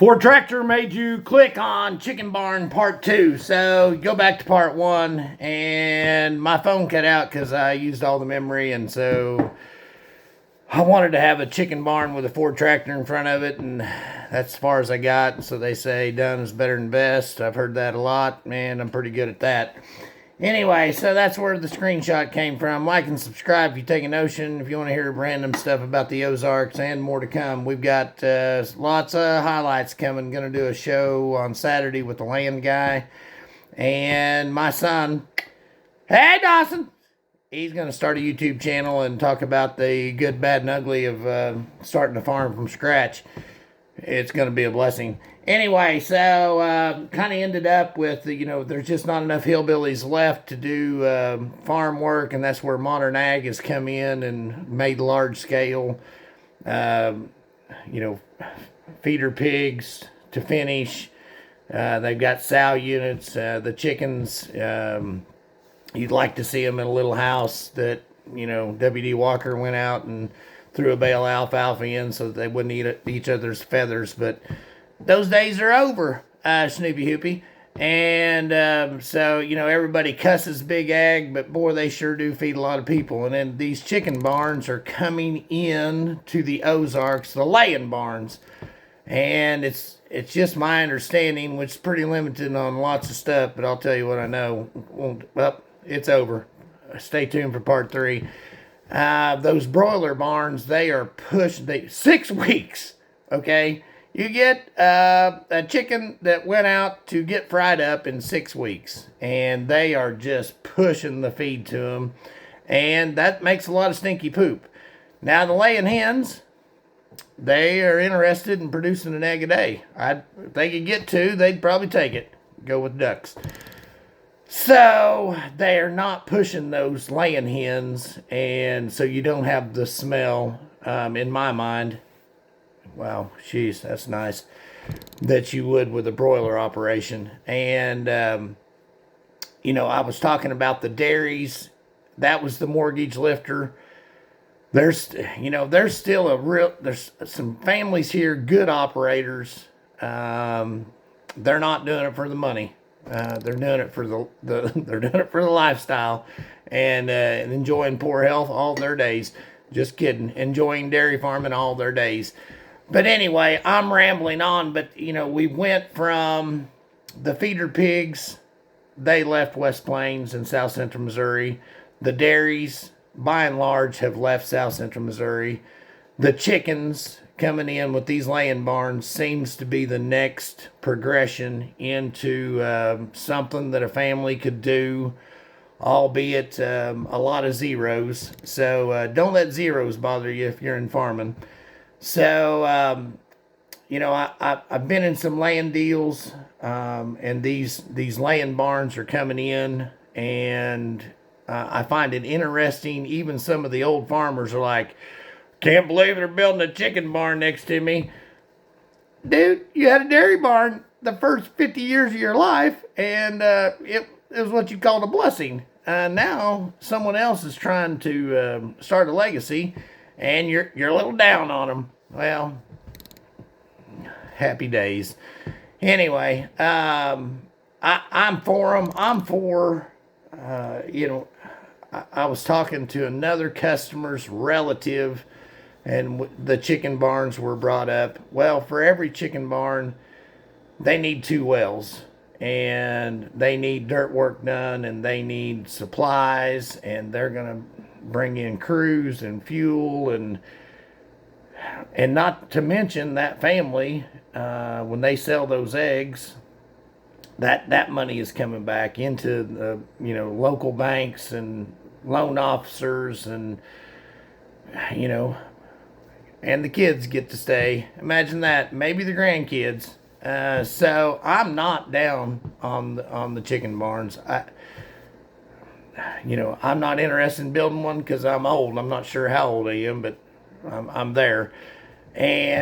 Ford Tractor made you click on Chicken Barn Part 2. So go back to Part 1, and my phone cut out because I used all the memory, and so I wanted to have a chicken barn with a Ford Tractor in front of it, and that's as far as I got. So they say done is better than best. I've heard that a lot, man. I'm pretty good at that. Anyway, so that's where the screenshot came from. Like and subscribe if you take a notion. If you want to hear random stuff about the Ozarks and more to come. We've got lots of highlights coming. Going to do a show on Saturday with the land guy. And my son, hey Dawson, he's going to start a YouTube channel and talk about the good, bad, and ugly of starting a farm from scratch. It's going to be a blessing. Anyway, so kind of ended up with, there's just not enough hillbillies left to do farm work, and that's where Modern Ag has come in and made large scale, feeder pigs to finish. They've got sow units, the chickens. You'd like to see them in a little house that, W.D. Walker went out and threw a bale of alfalfa in so that they wouldn't eat each other's feathers. But those days are over, Snoopy Hoopy. And so, everybody cusses Big Ag, but boy, they sure do feed a lot of people. And then these chicken barns are coming in to the Ozarks, the laying barns. And it's just my understanding, which is pretty limited on lots of stuff, but I'll tell you what I know. Well, it's over. Stay tuned for part 3. Those broiler barns, they are pushed 6 weeks, okay? You get a chicken that went out to get fried up in 6 weeks, and they are just pushing the feed to them, and that makes a lot of stinky poop. Now, the laying hens, they are interested in producing an egg a day. If they could get 2, they'd probably take it. Go with ducks. So they are not pushing those laying hens, and so you don't have the smell, in my mind. Wow, jeez, that's nice, that you would with a broiler operation. And, I was talking about the dairies. That was the mortgage lifter. There's still there's some families here, good operators. They're not doing it for the money. They're doing it for they're doing it for the lifestyle, and enjoying poor health all their days. Just kidding. Enjoying dairy farming all their days. But anyway, I'm rambling on. But we went from the feeder pigs. They left West Plains and South Central Missouri. The dairies, by and large, have left South Central Missouri. The chickens coming in with these laying barns seems to be the next progression into something that a family could do, albeit a lot of zeros. So don't let zeros bother you if you're in farming. So, I've been in some land deals, and these laying barns are coming in, and I find it interesting. Even some of the old farmers are like, can't believe they're building a chicken barn next to me. Dude, you had a dairy barn the first 50 years of your life, and it was what you called a blessing. Now someone else is trying to start a legacy, and you're a little down on them. Well, happy days. Anyway, I'm for them. I'm for, I was talking to another customer's relative, and the chicken barns were brought up. Well, for every chicken barn, they need 2 wells, and they need dirt work done, and they need supplies, and they're going to bring in crews and fuel, and not to mention that family, when they sell those eggs, that money is coming back into the local banks and loan officers, and and the kids get to stay. Imagine that. Maybe the grandkids. So I'm not down on the chicken barns. I'm not interested in building one because I'm old. I'm not sure how old I am, but I'm there. And